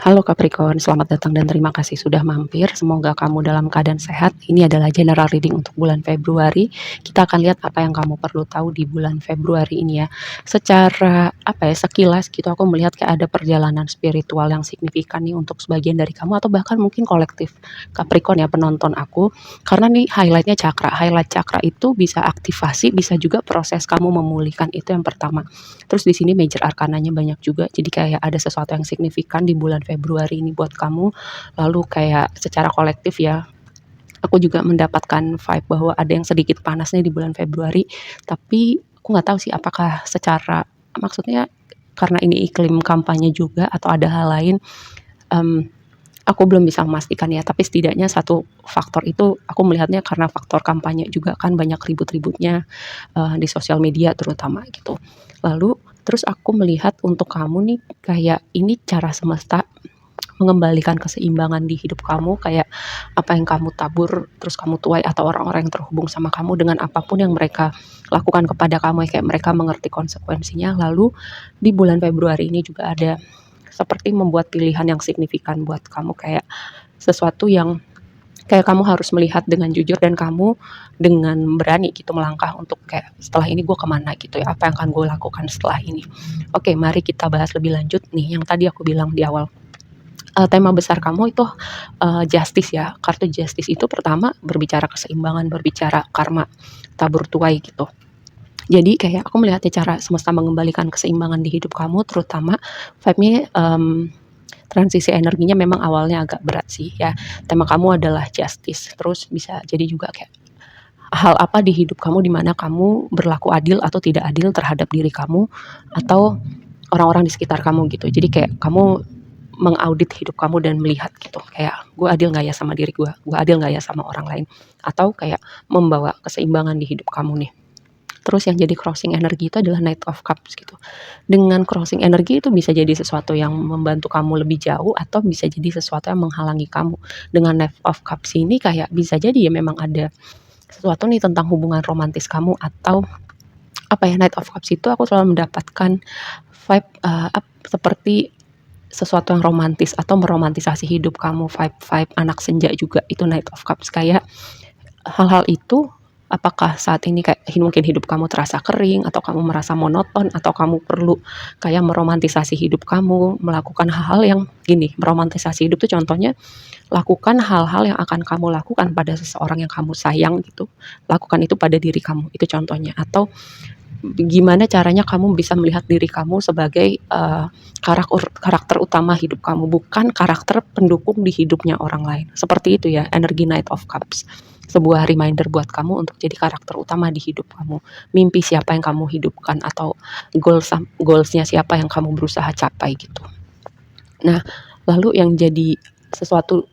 Halo Capricorn, selamat datang dan terima kasih sudah mampir. Semoga kamu dalam keadaan sehat. Ini adalah general reading untuk bulan Februari. Kita akan lihat apa yang kamu perlu tahu di bulan Februari ini ya. Secara sekilas gitu aku melihat kayak ada perjalanan spiritual yang signifikan nih untuk sebagian dari kamu atau bahkan mungkin kolektif Capricorn ya penonton aku. Karena nih highlightnya cakra. Highlight cakra itu bisa aktivasi, bisa juga proses kamu memulihkan, itu yang pertama. Terus di sini major arkananya banyak juga, jadi kayak ada sesuatu yang signifikan di bulan Februari ini buat kamu. Lalu kayak secara kolektif ya, aku juga mendapatkan vibe bahwa ada yang sedikit panasnya di bulan Februari, tapi aku nggak tahu sih apakah secara maksudnya karena ini iklim kampanye juga atau ada hal lain. Mmm, aku belum bisa memastikan ya, tapi setidaknya satu faktor itu aku melihatnya karena faktor kampanye juga kan banyak ribut-ributnya, di sosial media terutama gitu. Lalu terus aku melihat untuk kamu nih kayak ini cara semesta mengembalikan keseimbangan di hidup kamu, kayak apa yang kamu tabur terus kamu tuai atau orang-orang yang terhubung sama kamu dengan apapun yang mereka lakukan kepada kamu, kayak mereka mengerti konsekuensinya. Lalu di bulan Februari ini juga ada seperti membuat pilihan yang signifikan buat kamu, kayak sesuatu yang kayak kamu harus melihat dengan jujur dan kamu dengan berani gitu melangkah untuk kayak setelah ini gue kemana gitu ya, apa yang akan gue lakukan setelah ini. Oke, mari kita bahas lebih lanjut nih yang tadi aku bilang di awal. Tema besar kamu itu justice ya, kartu justice itu pertama berbicara keseimbangan, berbicara karma, tabur tuai gitu. Jadi kayak aku melihatnya cara semesta mengembalikan keseimbangan di hidup kamu, terutama vibe-nya transisi energinya memang awalnya agak berat sih ya. Tema kamu adalah justice, terus bisa jadi juga kayak hal apa di hidup kamu di mana kamu berlaku adil atau tidak adil terhadap diri kamu atau orang-orang di sekitar kamu gitu. Jadi kayak kamu mengaudit hidup kamu dan melihat gitu, kayak gue adil nggak ya sama diri gue adil nggak ya sama orang lain, atau kayak membawa keseimbangan di hidup kamu nih. Terus yang jadi crossing energi itu adalah Knight of Cups gitu. Dengan crossing energi itu bisa jadi sesuatu yang membantu kamu lebih jauh atau bisa jadi sesuatu yang menghalangi kamu. Dengan Knight of Cups ini kayak bisa jadi ya memang ada sesuatu nih tentang hubungan romantis kamu atau Knight of Cups itu aku selalu mendapatkan vibe seperti sesuatu yang romantis atau meromantisasi hidup kamu, vibe-vibe anak senja juga itu Knight of Cups. Kayak hal-hal itu apakah saat ini kayak mungkin hidup kamu terasa kering atau kamu merasa monoton atau kamu perlu kayak meromantisasi hidup kamu, melakukan hal-hal yang gini, meromantisasi hidup tuh contohnya lakukan hal-hal yang akan kamu lakukan pada seseorang yang kamu sayang gitu. Lakukan itu pada diri kamu, itu contohnya. Atau gimana caranya kamu bisa melihat diri kamu sebagai karakter utama hidup kamu, bukan karakter pendukung di hidupnya orang lain. Seperti itu ya, energi Knight of Cups. Sebuah reminder buat kamu untuk jadi karakter utama di hidup kamu. Mimpi siapa yang kamu hidupkan atau goalsnya siapa yang kamu berusaha capai gitu. Nah, lalu yang jadi sesuatu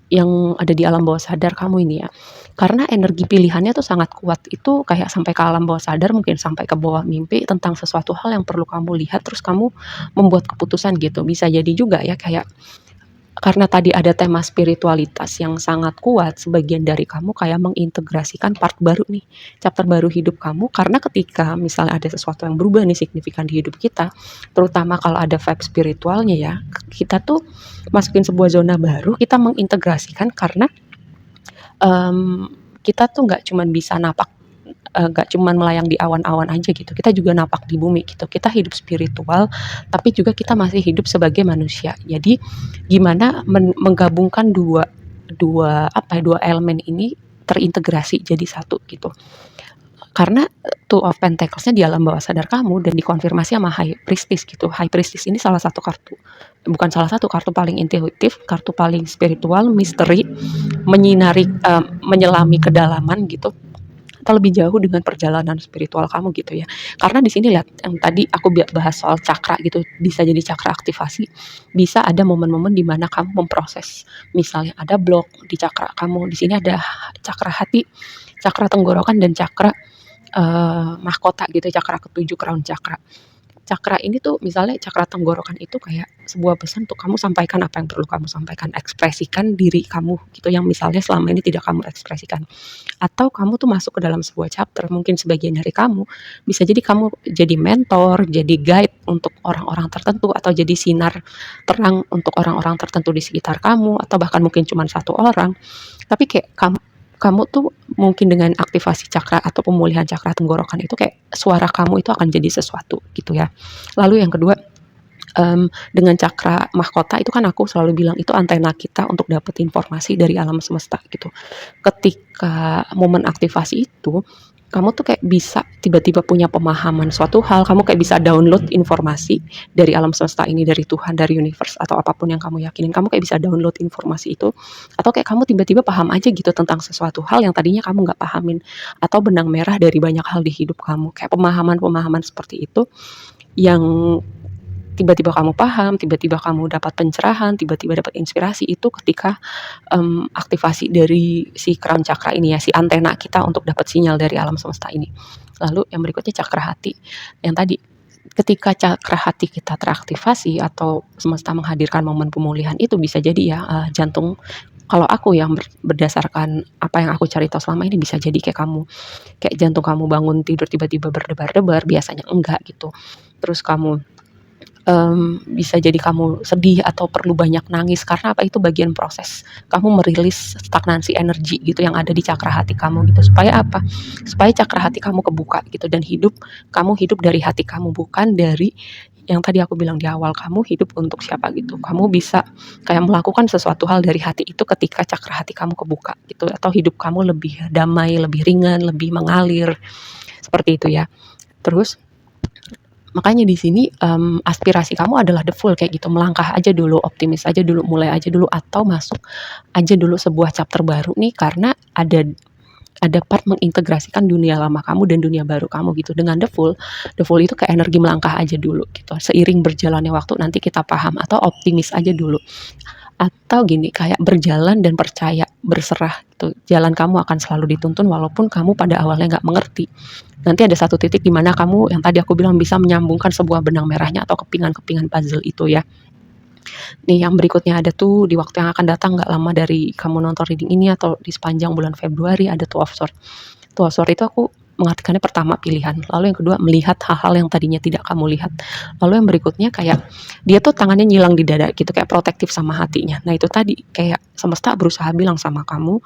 yang ada di alam bawah sadar kamu ini ya, karena energi pilihannya tuh sangat kuat, itu kayak sampai ke alam bawah sadar, mungkin sampai ke bawah mimpi tentang sesuatu hal yang perlu kamu lihat, terus kamu membuat keputusan gitu. Bisa jadi juga ya kayak karena tadi ada tema spiritualitas yang sangat kuat, sebagian dari kamu kayak mengintegrasikan part baru nih, chapter baru hidup kamu, karena ketika misalnya ada sesuatu yang berubah nih signifikan di hidup kita, terutama kalau ada vibe spiritualnya ya, kita tuh masukin sebuah zona baru, kita mengintegrasikan karena kita tuh nggak cuman bisa napak, nggak cuman melayang di awan-awan aja gitu, kita juga napak di bumi gitu. Kita hidup spiritual, tapi juga kita masih hidup sebagai manusia. Jadi gimana menggabungkan dua dua dua elemen ini terintegrasi jadi satu gitu. Karena Two of Pentacles-nya di alam bawah sadar kamu dan dikonfirmasi sama High Priestess gitu. High Priestess ini salah satu kartu, bukan salah satu, kartu paling intuitif, kartu paling spiritual, misteri, menyinari, menyelami kedalaman gitu, atau lebih jauh dengan perjalanan spiritual kamu gitu ya. Karena di sini lihat yang tadi aku bahas soal cakra gitu, bisa jadi cakra aktivasi, bisa ada momen-momen di mana kamu memproses. Misalnya ada blok di cakra kamu, di sini ada cakra hati, cakra tenggorokan dan cakra mahkota gitu, cakra ketujuh crown cakra. cakra ini tuh misalnya cakra tenggorokan itu kayak sebuah pesan untuk kamu sampaikan apa yang perlu kamu sampaikan, ekspresikan diri kamu gitu yang misalnya selama ini tidak kamu ekspresikan. Atau kamu tuh masuk ke dalam sebuah chapter, mungkin sebagian dari kamu bisa jadi kamu jadi mentor, jadi guide untuk orang-orang tertentu atau jadi sinar terang untuk orang-orang tertentu di sekitar kamu atau bahkan mungkin cuma satu orang. Tapi kayak kamu tuh mungkin dengan aktivasi cakra atau pemulihan cakra tenggorokan itu kayak suara kamu itu akan jadi sesuatu gitu ya. Lalu yang kedua, dengan cakra mahkota itu kan aku selalu bilang itu antena kita untuk dapat informasi dari alam semesta gitu. Ketika momen aktivasi itu, kamu tuh kayak bisa tiba-tiba punya pemahaman suatu hal, kamu kayak bisa download informasi dari alam semesta ini, dari Tuhan, dari universe atau apapun yang kamu yakinin, kamu kayak bisa download informasi itu, atau kayak kamu tiba-tiba paham aja gitu tentang sesuatu hal yang tadinya kamu nggak pahamin, atau benang merah dari banyak hal di hidup kamu, kayak pemahaman-pemahaman seperti itu yang tiba-tiba kamu paham, tiba-tiba kamu dapat pencerahan, tiba-tiba dapat inspirasi itu ketika aktivasi dari si crown chakra ini ya, si antena kita untuk dapat sinyal dari alam semesta ini. Lalu yang berikutnya cakra hati. Yang tadi ketika cakra hati kita teraktivasi atau semesta menghadirkan momen pemulihan itu bisa jadi ya jantung, kalau aku yang berdasarkan apa yang aku cari tahu selama ini bisa jadi kayak jantung kamu bangun tidur tiba-tiba berdebar-debar, biasanya enggak gitu. Terus kamu bisa jadi kamu sedih atau perlu banyak nangis karena apa, itu bagian proses kamu merilis stagnansi energi gitu yang ada di cakra hati kamu gitu. Supaya apa? Supaya cakra hati kamu kebuka gitu dan kamu hidup dari hati kamu, bukan dari yang tadi aku bilang di awal, kamu hidup untuk siapa gitu. Kamu bisa kayak melakukan sesuatu hal dari hati itu ketika cakra hati kamu kebuka gitu, atau hidup kamu lebih damai, lebih ringan, lebih mengalir, seperti itu ya. Terus makanya di sini aspirasi kamu adalah the full kayak gitu, melangkah aja dulu, optimis aja dulu, mulai aja dulu, atau masuk aja dulu sebuah chapter baru nih karena ada part mengintegrasikan dunia lama kamu dan dunia baru kamu gitu dengan the full. The full itu kayak energi melangkah aja dulu gitu. Seiring berjalannya waktu nanti kita paham, atau optimis aja dulu. Atau gini, kayak berjalan dan percaya, berserah gitu. Jalan kamu akan selalu dituntun walaupun kamu pada awalnya nggak mengerti. Nanti ada satu titik di mana kamu yang tadi aku bilang bisa menyambungkan sebuah benang merahnya atau kepingan-kepingan puzzle itu ya. Nih yang berikutnya ada tuh di waktu yang akan datang nggak lama dari kamu nonton reading ini atau di sepanjang bulan Februari ada Two of Swords. Two of Swords itu aku mengartikannya pertama pilihan, lalu yang kedua melihat hal-hal yang tadinya tidak kamu lihat, lalu yang berikutnya kayak dia tuh tangannya nyilang di dada gitu, kayak protektif sama hatinya. Nah itu tadi kayak semesta berusaha bilang sama kamu,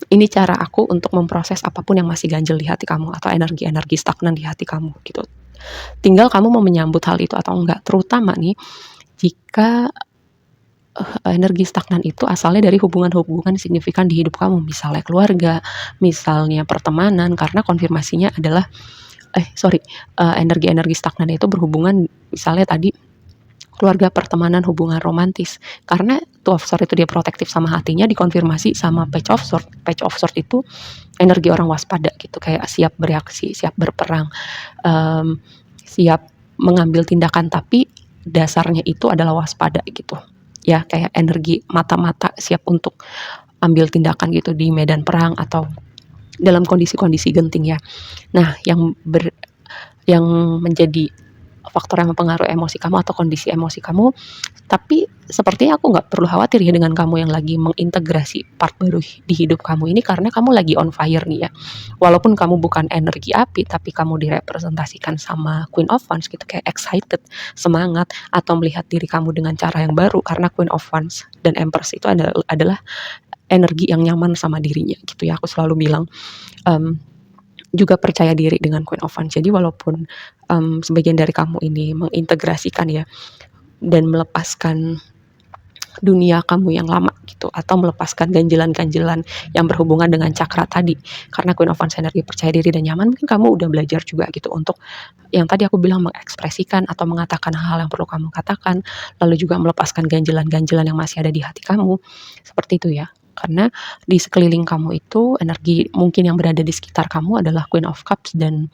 ini cara aku untuk memproses apapun yang masih ganjel di hati kamu atau energi-energi stagnan di hati kamu gitu. Tinggal kamu mau menyambut hal itu atau enggak, terutama nih jika energi stagnan itu asalnya dari hubungan-hubungan signifikan di hidup kamu, misalnya keluarga, misalnya pertemanan, karena konfirmasinya adalah energi-energi stagnan itu berhubungan misalnya tadi keluarga, pertemanan, hubungan romantis. Karena Two of Swords itu dia protektif sama hatinya, dikonfirmasi sama Page of Swords. Page of Swords itu energi orang waspada gitu, kayak siap bereaksi, siap berperang, siap mengambil tindakan, tapi dasarnya itu adalah waspada gitu. Ya, kayak energi mata-mata siap untuk ambil tindakan gitu di medan perang atau dalam kondisi-kondisi genting ya. Nah, yang menjadi faktor yang mempengaruhi emosi kamu atau kondisi emosi kamu, tapi sepertinya aku nggak perlu khawatir ya dengan kamu yang lagi mengintegrasi part baru di hidup kamu ini, karena kamu lagi on fire nih ya. Walaupun kamu bukan energi api, tapi kamu direpresentasikan sama Queen of Wands gitu, kayak excited, semangat, atau melihat diri kamu dengan cara yang baru, karena Queen of Wands dan Empress itu adalah energi yang nyaman sama dirinya gitu ya. Aku selalu bilang juga percaya diri dengan Queen of Wands. Jadi walaupun sebagian dari kamu ini mengintegrasikan ya dan melepaskan dunia kamu yang lama gitu, atau melepaskan ganjelan-ganjelan yang berhubungan dengan cakra tadi, karena Queen of Wands energi percaya diri dan nyaman, mungkin kamu udah belajar juga gitu untuk yang tadi aku bilang mengekspresikan atau mengatakan hal yang perlu kamu katakan, lalu juga melepaskan ganjelan-ganjelan yang masih ada di hati kamu, seperti itu ya. Karena di sekeliling kamu itu energi mungkin yang berada di sekitar kamu adalah Queen of Cups dan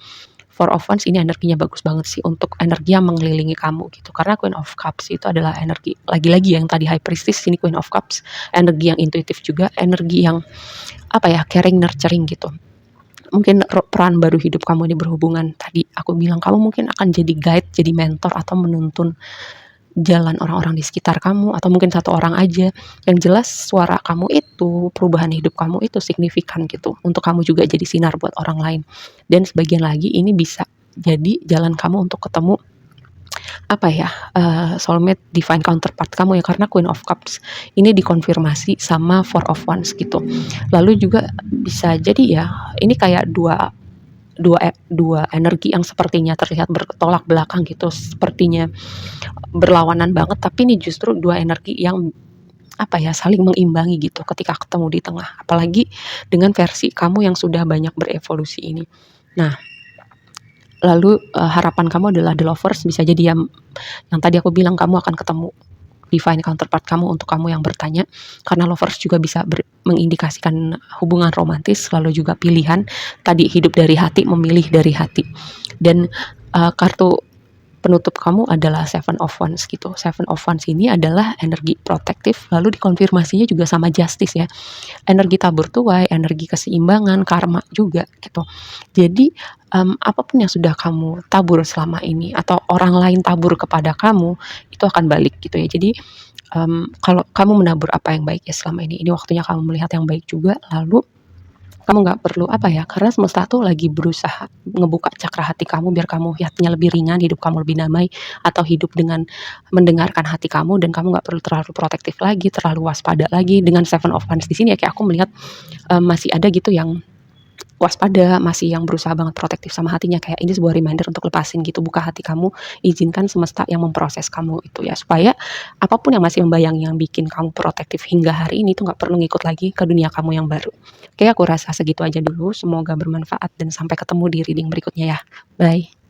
Four of Wands. Ini energinya bagus banget sih untuk energi yang mengelilingi kamu gitu. Karena Queen of Cups itu adalah energi, lagi-lagi yang tadi High Priestess, ini Queen of Cups, energi yang intuitif juga, energi yang caring, nurturing gitu. mungkin peran baru hidup kamu ini berhubungan tadi aku bilang kamu mungkin akan jadi guide, jadi mentor atau menuntun jalan orang-orang di sekitar kamu atau mungkin satu orang aja. Yang jelas suara kamu itu, perubahan hidup kamu itu signifikan gitu untuk kamu juga jadi sinar buat orang lain. Dan sebagian lagi ini bisa jadi jalan kamu untuk ketemu apa ya, soulmate divine counterpart kamu ya, karena Queen of Cups ini dikonfirmasi sama Four of Wands gitu. Lalu juga bisa jadi ya, ini kayak dua dua energi yang sepertinya terlihat bertolak belakang gitu, sepertinya berlawanan banget, tapi ini justru dua energi yang apa ya, saling mengimbangi gitu ketika ketemu di tengah. Apalagi dengan versi kamu yang sudah banyak berevolusi ini. Nah, lalu harapan kamu adalah the lovers, bisa jadi yang tadi aku bilang kamu akan ketemu divine counterpart kamu untuk kamu yang bertanya, karena lovers juga bisa mengindikasikan hubungan romantis, lalu juga pilihan tadi hidup dari hati, memilih dari hati. Dan kartu penutup kamu adalah Seven of Wands gitu. Seven of Wands ini adalah energi protektif, lalu dikonfirmasinya juga sama Justice ya. Energi tabur tuai, energi keseimbangan, karma juga gitu. Jadi apapun yang sudah kamu tabur selama ini atau orang lain tabur kepada kamu, itu akan balik gitu ya. Jadi kalau kamu menabur apa yang baik ya selama ini waktunya kamu melihat yang baik juga, lalu kamu nggak perlu apa ya, karena semesta tuh lagi berusaha ngebuka cakra hati kamu biar kamu hatinya lebih ringan, hidup kamu lebih damai, atau hidup dengan mendengarkan hati kamu dan kamu nggak perlu terlalu protektif lagi, terlalu waspada lagi. Dengan Seven of Wands di sini ya kayak aku melihat masih ada gitu yang waspada, masih yang berusaha banget protektif sama hatinya, kayak ini sebuah reminder untuk lepasin gitu, buka hati kamu, izinkan semesta yang memproses kamu itu ya, supaya apapun yang masih membayangi yang bikin kamu protektif hingga hari ini tuh nggak perlu ngikut lagi ke dunia kamu yang baru. Oke, aku rasa segitu aja dulu, semoga bermanfaat dan sampai ketemu di reading berikutnya ya. Bye.